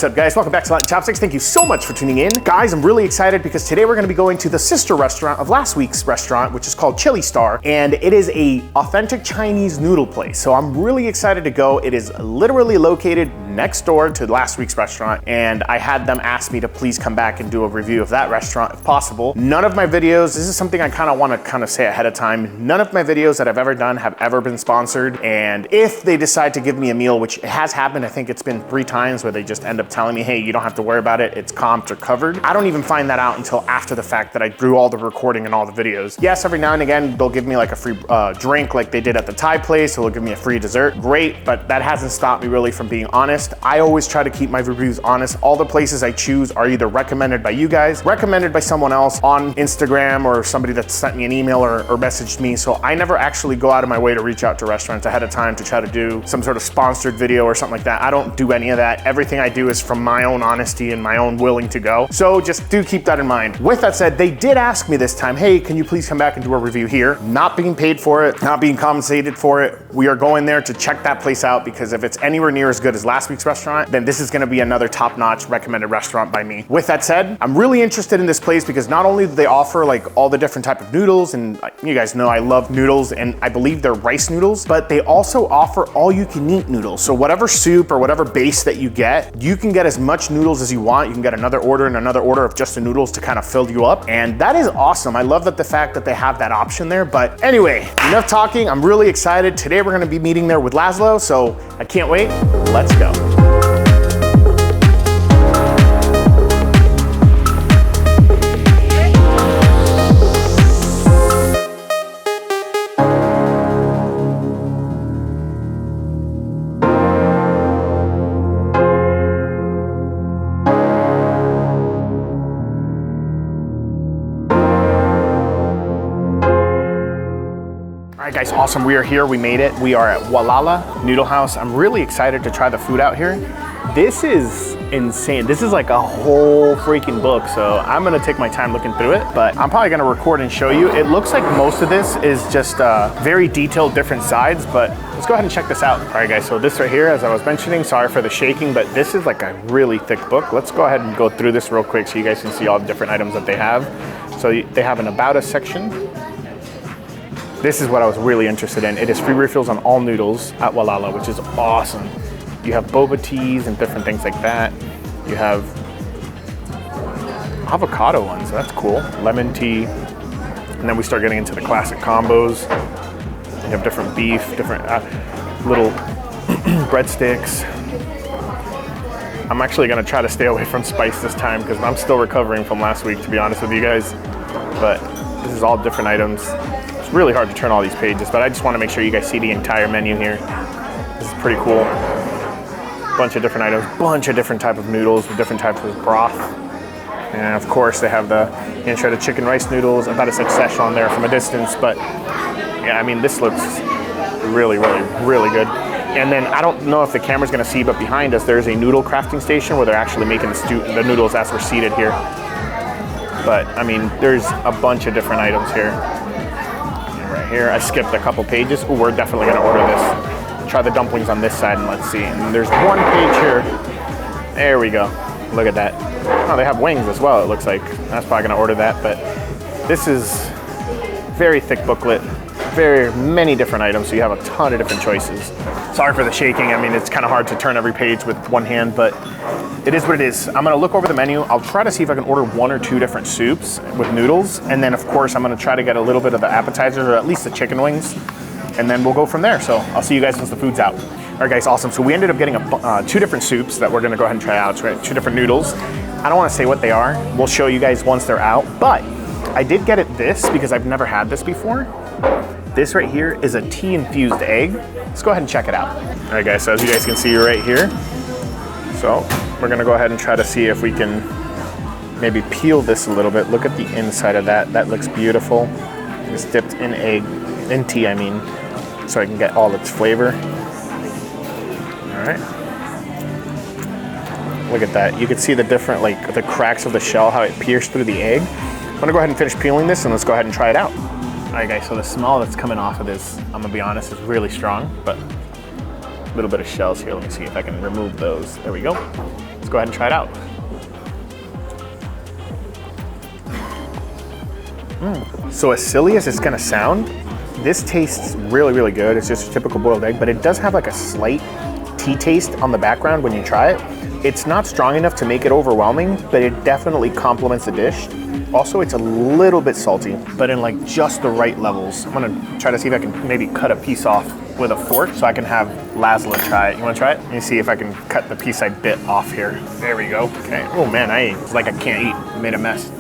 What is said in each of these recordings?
What's up, guys? Welcome back to Chopsticks. Thank you so much for tuning in. Guys, I'm really excited because today we're gonna be going to the sister restaurant of last week's restaurant, which is called Chili Star, and it is a authentic Chinese noodle place. So I'm really excited to go. It is literally located next door to last week's restaurant, and I had them ask me to please come back and do a review of that restaurant if possible. None of my videos, this is something I kind of want to say ahead of time, none of my videos that I've ever done have ever been sponsored, and if they decide to give me a meal, which has happened, I think it's been 3 times where they just end up telling me, hey, you don't have to worry about it, it's comped or covered. I don't even find that out until after the fact that I do all the recording and all the videos. Yes, every now and again, they'll give me like a free drink like they did at the Thai place, so they'll give me a free dessert. Great, but that hasn't stopped me really from being honest. I always try to keep my reviews honest. All the places I choose are either recommended by you guys, recommended by someone else on Instagram, or somebody that sent me an email or messaged me. So I never actually go out of my way to reach out to restaurants ahead of time to try to do some sort of sponsored video or something like that. I don't do any of that. Everything I do is from my own honesty and my own willing to go. So just do keep that in mind. With that said, they did ask me this time, hey, can you please come back and do a review here? Not being paid for it, not being compensated for it. We are going there to check that place out, because if it's anywhere near as good as last week's restaurant, then this is gonna be another top-notch recommended restaurant by me. With that said, I'm really interested in this place because not only do they offer like all the different type of noodles, and you guys know I love noodles, and I believe they're rice noodles, but they also offer all-you-can-eat noodles. So whatever soup or whatever base that you get, you can get as much noodles as you want. You can get another order and another order of just the noodles to kind of fill you up, and that is awesome. I love the fact that they have that option there. But anyway, enough talking. I'm really excited. Today we're gonna be meeting there with Laszlo, so I can't wait. Let's go. Guys, awesome, we are here, we made it. We are at Walala Noodle House. I'm really excited to try the food out here. This is insane. This is like a whole freaking book, so I'm gonna take my time looking through it, but I'm probably gonna record and show you. It looks like most of this is just very detailed different sides, but let's go ahead and check this out. All right guys, so this right here, as I was mentioning, sorry for the shaking, but this is like a really thick book. Let's go ahead and go through this real quick so you guys can see all the different items that they have. So they have an About Us section. This is what I was really interested in. It is free refills on all noodles at Walala, which is awesome. You have boba teas and different things like that. You have avocado ones, so that's cool. Lemon tea. And then we start getting into the classic combos. You have different beef, different little breadsticks. I'm actually gonna try to stay away from spice this time because I'm still recovering from last week, to be honest with you guys. But this is all different items. Really hard to turn all these pages, but I just want to make sure you guys see the entire menu here. This is pretty cool. Bunch of different items, bunch of different type of noodles with different types of broth. And of course they have the shredded chicken rice noodles. I thought it said Szechuan there from a distance, but yeah, I mean, this looks really, really, really good. And then I don't know if the camera's gonna see, but behind us there's a noodle crafting station where they're actually making the noodles as we're seated here. But I mean, there's a bunch of different items here. Here, I skipped a couple pages. Ooh, we're definitely gonna order this. Try the dumplings on this side and let's see. And there's one page here. There we go. Look at that. Oh, they have wings as well, it looks like. That's probably gonna order that, but this is very thick booklet. Very many different items, so you have a ton of different choices. Sorry for the shaking. I mean, it's kind of hard to turn every page with one hand, but it is what it is. I'm gonna look over the menu. I'll try to see if I can order 1 or 2 different soups with noodles. And then of course, I'm gonna try to get a little bit of the appetizers, or at least the chicken wings. And then we'll go from there. So I'll see you guys once the food's out. All right guys, awesome. So we ended up getting 2 different soups that we're gonna go ahead and try out. So 2 different noodles. I don't wanna say what they are. We'll show you guys once they're out. But I did get this because I've never had this before. This right here is a tea-infused egg. Let's go ahead and check it out. All right guys, so as you guys can see right here. So we're gonna go ahead and try to see if we can maybe peel this a little bit. Look at the inside of that. That looks beautiful. It's dipped in tea, I mean, so I can get all its flavor. All right. Look at that. You can see the different, like the cracks of the shell, how it pierced through the egg. I'm gonna go ahead and finish peeling this and let's go ahead and try it out. All right guys, so the smell that's coming off of this, I'm gonna be honest, is really strong, but a little bit of shells here. Let me see if I can remove those. There we go. Let's go ahead and try it out. So as silly as it's gonna sound, this tastes really, really good. It's just a typical boiled egg, but it does have like a slight tea taste on the background when you try it. It's not strong enough to make it overwhelming, but it definitely complements the dish. Also, it's a little bit salty, but in like just the right levels. I'm gonna try to see if I can maybe cut a piece off with a fork so I can have Laszlo try it. You wanna try it? Let me see if I can cut the piece I bit off here. There we go. Okay. Oh man, it's like I can't eat. I made a mess.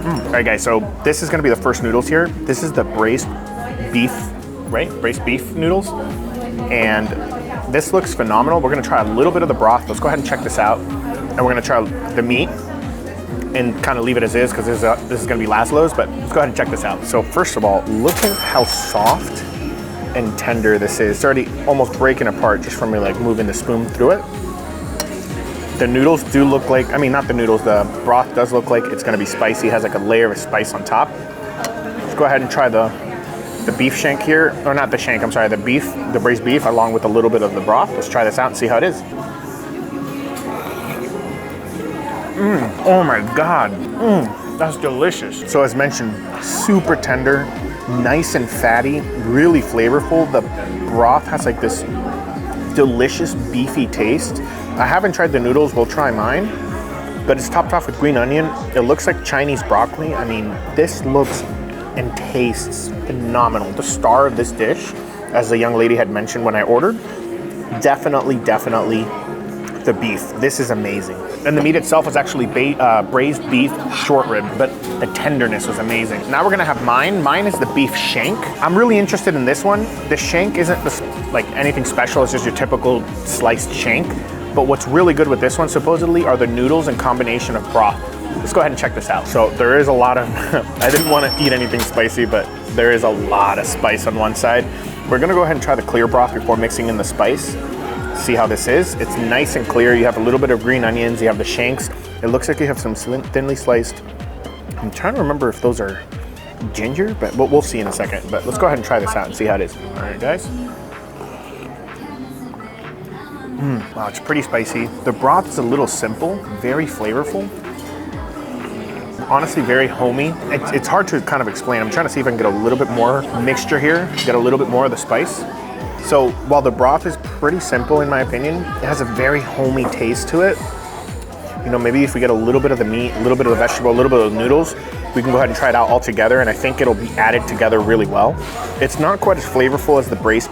All right guys, so this is gonna be the first noodles here. This is the braised beef, right? Braised beef noodles. And this looks phenomenal. We're gonna try a little bit of the broth. Let's go ahead and check this out. And we're gonna try the meat and kind of leave it as is because this is gonna be Laszlo's, but let's go ahead and check this out. So first of all, look at how soft and tender this is. It's already almost breaking apart just from me like moving the spoon through it. The noodles do look like, I mean, not the noodles, the broth does look like it's gonna be spicy. It has like a layer of spice on top. Let's go ahead and try the beef shank here, or not the shank, I'm sorry, the braised beef along with a little bit of the broth. Let's try this out and see how it is. Oh my God, that's delicious. So as mentioned, super tender, nice and fatty, really flavorful. The broth has like this delicious beefy taste. I haven't tried the noodles, we'll try mine, but it's topped off with green onion. It looks like Chinese broccoli. I mean, this looks and tastes phenomenal. The star of this dish, as the young lady had mentioned when I ordered, definitely the beef. This is amazing. And the meat itself was actually braised beef short rib, but the tenderness was amazing. Now we're gonna have mine. Mine is the beef shank. I'm really interested in this one. The shank isn't like anything special. It's just your typical sliced shank. But what's really good with this one, supposedly, are the noodles and combination of broth. Let's go ahead and check this out. So there is a lot of, I didn't want to eat anything spicy, but there is a lot of spice on one side. We're gonna go ahead and try the clear broth before mixing in the spice. See how this is. It's nice and clear. You have a little bit of green onions, you have the shanks. It looks like you have some thinly sliced, I'm trying to remember if those are ginger, but we'll see in a second. But let's go ahead and try this out and see how it is. All right, guys. Wow, it's pretty spicy. The broth is a little simple, very flavorful. Honestly, very homey. It's hard to kind of explain. I'm trying to see if I can get a little bit more mixture here, get a little bit more of the spice. So while the broth is pretty simple in my opinion, it has a very homey taste to it. You know, maybe if we get a little bit of the meat, a little bit of the vegetable, a little bit of the noodles, we can go ahead and try it out all together, and I think it'll be added together really well. It's not quite as flavorful as the braised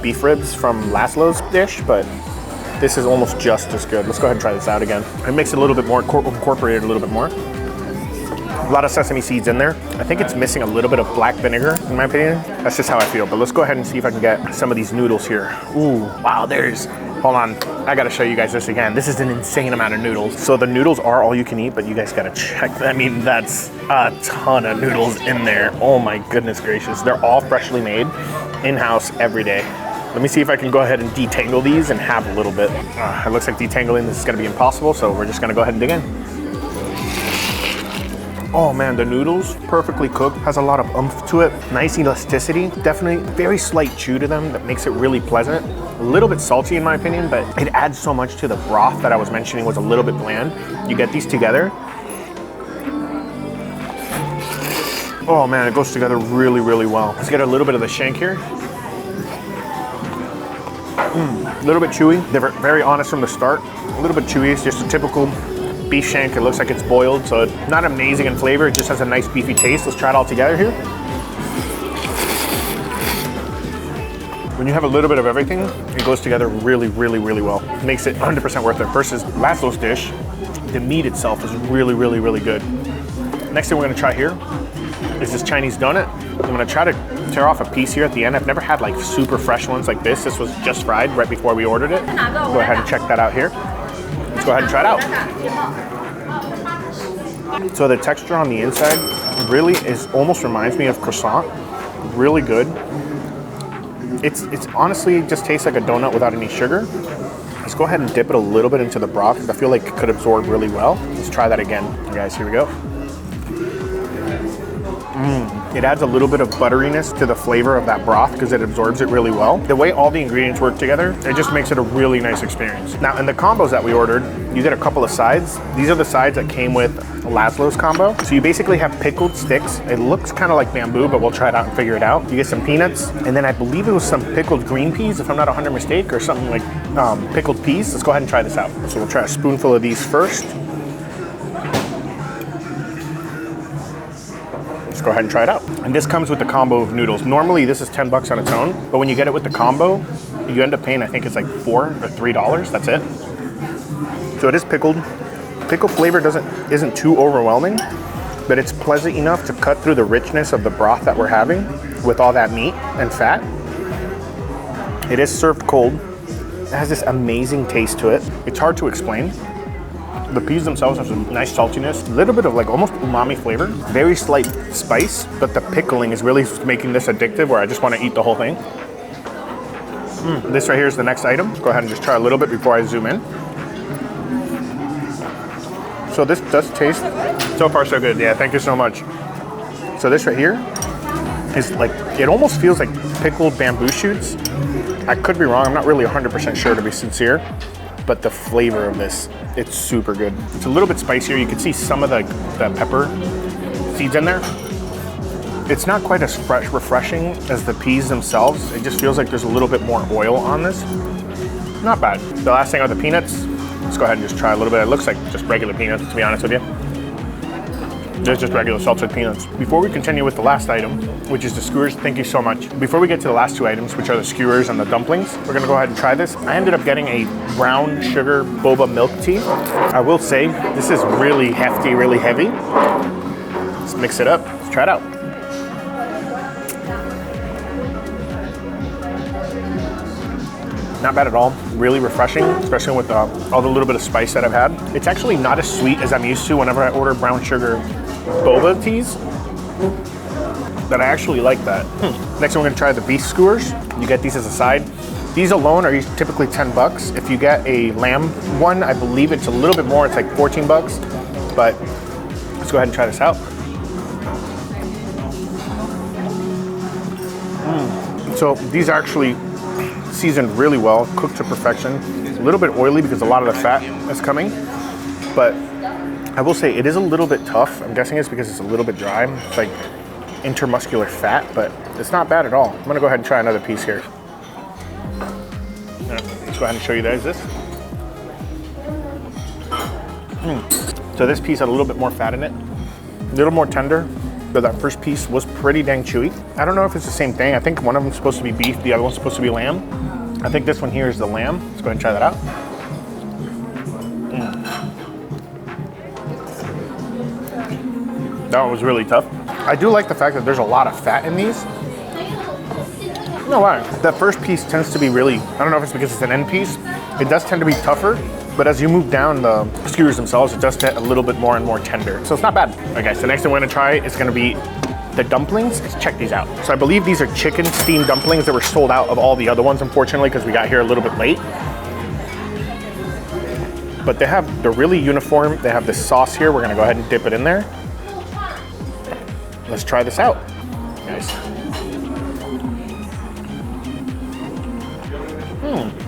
beef ribs from Laszlo's dish, but this is almost just as good. Let's go ahead and try this out again. I mix it a little bit more, incorporate it a little bit more. A lot of sesame seeds in there. I think it's missing a little bit of black vinegar, in my opinion. That's just how I feel. But let's go ahead and see if I can get some of these noodles here. Ooh, wow, hold on. I gotta show you guys this again. This is an insane amount of noodles. So the noodles are all you can eat, but you guys gotta check. I mean, that's a ton of noodles in there. Oh my goodness gracious. They're all freshly made, in-house, every day. Let me see if I can go ahead and detangle these and have a little bit. It looks like detangling this is gonna be impossible, so we're just gonna go ahead and dig in. Oh man, the noodles, perfectly cooked, has a lot of oomph to it, nice elasticity, definitely very slight chew to them that makes it really pleasant. A little bit salty in my opinion, but it adds so much to the broth that I was mentioning was a little bit bland. You get these together. Oh man, it goes together really, really well. Let's get a little bit of the shank here. A little bit chewy. They're very honest from the start. A little bit chewy, it's just a typical beef shank. It looks like it's boiled, so it's not amazing in flavor. It just has a nice beefy taste. Let's try it all together here. When you have a little bit of everything, it goes together really, really, really well. It makes it 100% worth it. Versus Laszlo's dish, the meat itself is really, really, really good. Next thing we're gonna try here is this Chinese donut. I'm gonna try to tear off a piece here at the end. I've never had like super fresh ones like this. This was just fried right before we ordered it. Go ahead and check that out here. Let's go ahead and try it out. So the texture on the inside really almost reminds me of croissant. Really good. It's honestly just tastes like a donut without any sugar. Let's go ahead and dip it a little bit into the broth because I feel like it could absorb really well. Let's try that again. Guys, here we go. It adds a little bit of butteriness to the flavor of that broth because it absorbs it really well. The way all the ingredients work together, it just makes it a really nice experience. Now, in the combos that we ordered, you get a couple of sides. These are the sides that came with Laszlo's combo. So you basically have pickled sticks. It looks kind of like bamboo, but we'll try it out and figure it out. You get some peanuts, and then I believe it was some pickled green peas, if I'm not 100% mistaken, or something like pickled peas. Let's go ahead and try this out. So we'll try a spoonful of these first. Let's go ahead and try it out. And this comes with the combo of noodles. Normally this is 10 bucks on its own, but when you get it with the combo, you end up paying, I think it's like $4 or $3, that's it. So it is pickled. Pickle flavor isn't too overwhelming, but it's pleasant enough to cut through the richness of the broth that we're having with all that meat and fat. It is served cold. It has this amazing taste to it. It's hard to explain. The peas themselves have some nice saltiness, a little bit of like almost umami flavor, very slight spice, but the pickling is really making this addictive where I just want to eat the whole thing. This right here is the next item. Go ahead and just try a little bit before I zoom in. So this does taste, so far so good. Yeah, thank you so much. So this right here is like, it almost feels like pickled bamboo shoots. I could be wrong, I'm not really 100% sure to be sincere, but the flavor of this, it's super good. It's a little bit spicier. You can see some of the pepper seeds in there. It's not quite as refreshing as the peas themselves. It just feels like there's a little bit more oil on this. Not bad. The last thing are the peanuts. Let's go ahead and just try a little bit. It looks like just regular peanuts, to be honest with you. There's just regular salted peanuts. Before we continue with the last item, which is the skewers, thank you so much. Before we get to the last two items, which are the skewers and the dumplings, we're gonna go ahead and try this. I ended up getting a brown sugar boba milk tea. I will say, this is really hefty, really heavy. Let's mix it up, let's try it out. Not bad at all, really refreshing, especially with all the little bit of spice that I've had. It's actually not as sweet as I'm used to whenever I order brown sugar boba teas, but I actually like that. Next we're gonna try the beef skewers. You get these as a side. These alone are typically 10 bucks. If you get a lamb one, I believe it's a little bit more, it's like 14 bucks, but let's go ahead and try this out. So these are actually seasoned really well, cooked to perfection. A little bit oily because a lot of the fat is coming, but I will say it is a little bit tough. I'm guessing it's because it's a little bit dry. It's like intermuscular fat, but it's not bad at all. I'm gonna go ahead and try another piece here. Let's go ahead and show you guys this. So this piece had a little bit more fat in it, a little more tender, but that first piece was pretty dang chewy. I don't know if it's the same thing. I think one of them is supposed to be beef, the other one's supposed to be lamb. I think this one here is the lamb. Let's go ahead and try that out. That one was really tough. I do like the fact that there's a lot of fat in these. No lie. That first piece tends to be really, I don't know if it's because it's an end piece, it does tend to be tougher, but as you move down the skewers themselves, it does get a little bit more and more tender. So it's not bad. Okay, so next thing we're gonna try is gonna be the dumplings. Let's check these out. So I believe these are chicken steamed dumplings that were sold out of all the other ones, unfortunately, because we got here a little bit late. But they're really uniform. They have this sauce here. We're gonna go ahead and dip it in there. Let's try this out, guys.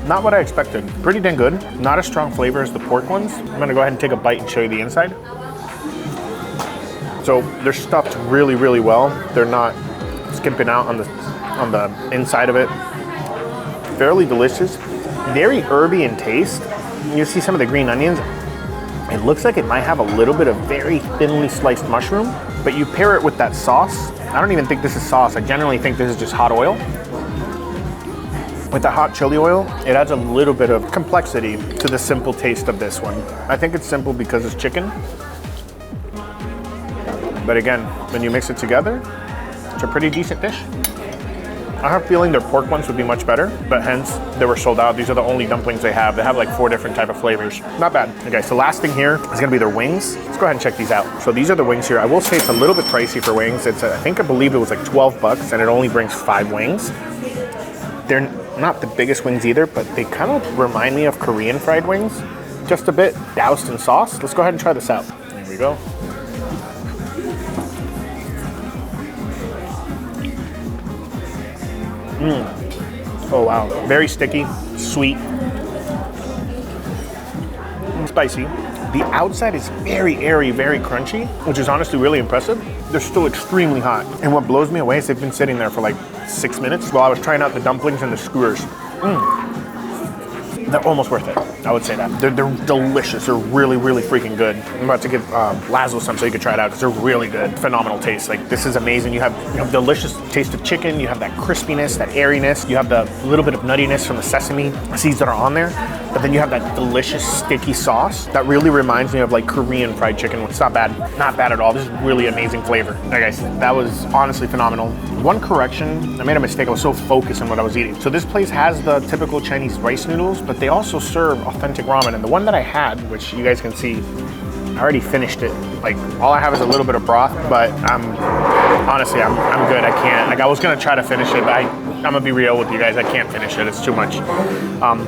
Not what I expected. Pretty dang good. Not as strong flavor as the pork ones. I'm gonna go ahead and take a bite and show you the inside. So they're stuffed really, really well. They're not skimping out on the inside of it. Fairly delicious. Very herby in taste. You see some of the green onions. It looks like it might have a little bit of very thinly sliced mushroom, but you pair it with that sauce. I don't even think this is sauce. I generally think this is just hot oil. With the hot chili oil, it adds a little bit of complexity to the simple taste of this one. I think it's simple because it's chicken. But again, when you mix it together, it's a pretty decent dish. I have a feeling their pork ones would be much better, but hence they were sold out. These are the only dumplings they have. They have like 4 different type of flavors. Not bad. Okay, so last thing here is gonna be their wings. Let's go ahead and check these out. So these are the wings here. I will say it's a little bit pricey for wings. It's, I believe it was like 12 bucks and it only brings 5 wings. They're not the biggest wings either, but they kind of remind me of Korean fried wings. Just a bit doused in sauce. Let's go ahead and try this out. Here we go. Oh wow, very sticky, sweet, spicy. The outside is very airy, very crunchy, which is honestly really impressive. They're still extremely hot. And what blows me away is they've been sitting there for like 6 minutes while I was trying out the dumplings and the skewers. They're almost worth it. I would say that. They're delicious. They're really, really freaking good. I'm about to give Laszlo some so you can try it out because they're really good. Phenomenal taste. Like, this is amazing. You have delicious taste of chicken. You have that crispiness, that airiness. You have the little bit of nuttiness from the sesame seeds that are on there. But then you have that delicious sticky sauce that really reminds me of like Korean fried chicken. It's not bad. Not bad at all. This is really amazing flavor. All right, guys, that was honestly phenomenal. One correction, I made a mistake. I was so focused on what I was eating. So this place has the typical Chinese rice noodles, but they also serve authentic ramen. And the one that I had, which you guys can see, I already finished it. Like, all I have is a little bit of broth, but honestly, I'm good. I can't. Like, I was gonna try to finish it, but I'm gonna be real with you guys. I can't finish it. It's too much,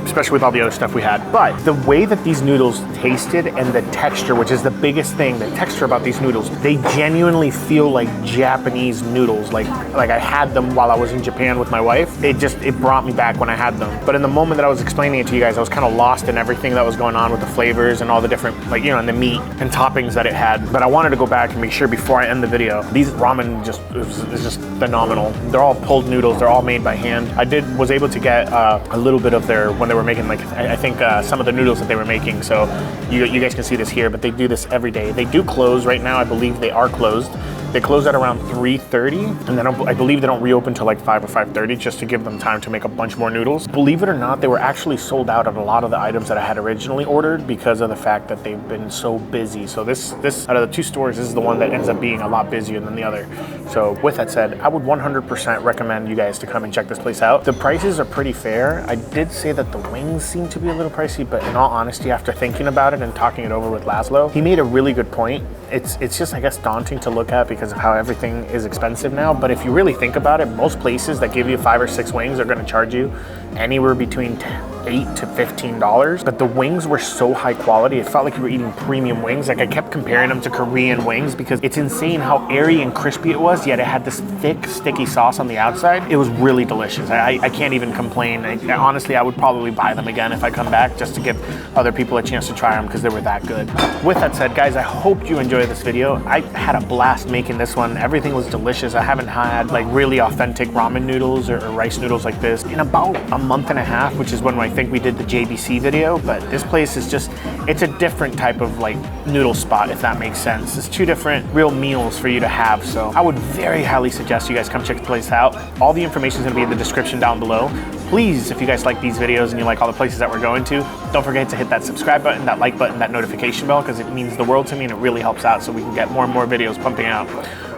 especially with all the other stuff we had. But the way that these noodles tasted and the texture, which is the biggest thing, the texture about these noodles, they genuinely feel like Japanese noodles. Like I had them while I was in Japan with my wife. It brought me back when I had them. But in the moment that I was explaining it to you guys, I was kind of lost in everything that was going on with the flavors and all the different, like, you know, and the meat and toppings that it had. But I wanted to go back and make sure before I end the video, these ramen is just phenomenal. They're all pulled noodles. They're all made by hand. I was able to get a little bit of their, when they were making, like, I think some of the noodles that they were making. So you guys can see this here, but they do this every day. They do close right now. I believe they are closed. They close at around 3:30, and then I believe they don't reopen till like 5 or 5:30 just to give them time to make a bunch more noodles. Believe it or not, they were actually sold out of a lot of the items that I had originally ordered because of the fact that they've been so busy. So this out of the two stores, this is the one that ends up being a lot busier than the other. So with that said, I would 100% recommend you guys to come and check this place out. The prices are pretty fair. I did say that the wings seem to be a little pricey, but in all honesty, after thinking about it and talking it over with Laszlo, he made a really good point. It's just, I guess, daunting to look at because of how everything is expensive now. But if you really think about it, most places that give you 5 or 6 wings are going to charge you anywhere between $8 to $15. But the wings were so high quality, it felt like you were eating premium wings. Like, I kept comparing them to Korean wings because it's insane how airy and crispy it was, yet it had this thick, sticky sauce on the outside. It was really delicious. I can't even complain. Honestly, I would probably buy them again if I come back just to give other people a chance to try them because they were that good. With that said, guys, I hope you enjoyed this video. I had a blast making this one. Everything was delicious. I haven't had like really authentic ramen noodles or rice noodles like this in about a month and a half, which is when I think we did the JBC video. But this place is just, it's a different type of like noodle spot, if that makes sense. It's 2 different real meals for you to have. So I would very highly suggest you guys come check the place out. All the information is going to be in the description down below. Please, if you guys like these videos and you like all the places that we're going to, don't forget to hit that subscribe button, that like button, that notification bell, because it means the world to me and it really helps out so we can get more and more videos pumping out.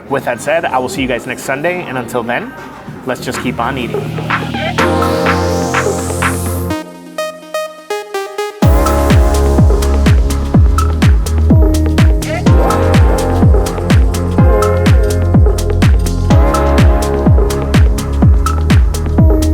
With that said, I will see you guys next Sunday, and until then, let's just keep on eating.